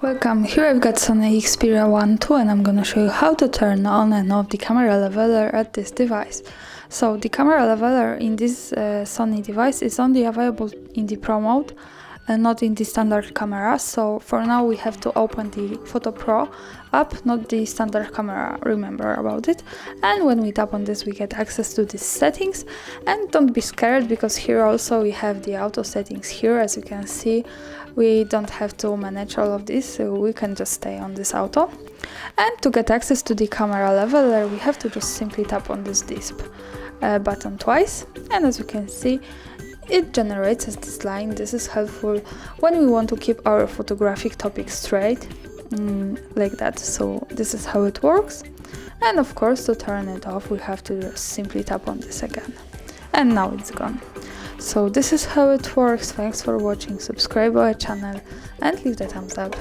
Welcome, here I've got SONY Xperia 1 2 and I'm gonna show you how to turn on and off the camera leveler at this device. So the camera leveler in this SONY device is only available in the Pro mode and not in the standard camera. So for now we have to open the Photo Pro app, not the standard camera, remember about it. And when we tap on this we get access to these settings, and don't be scared because here also we have the auto settings here. As you can see, we don't have to manage all of this, so we can just stay on this auto. And to get access to the camera leveler we have to just simply tap on this disp button twice, and as you can see it generates as this line. This is helpful when we want to keep our photographic topic straight, like that. So this is how it works. And of course, to turn it off we have to just simply tap on this again, and now it's gone. So this is how it works. Thanks for watching, subscribe our channel and leave the thumbs up.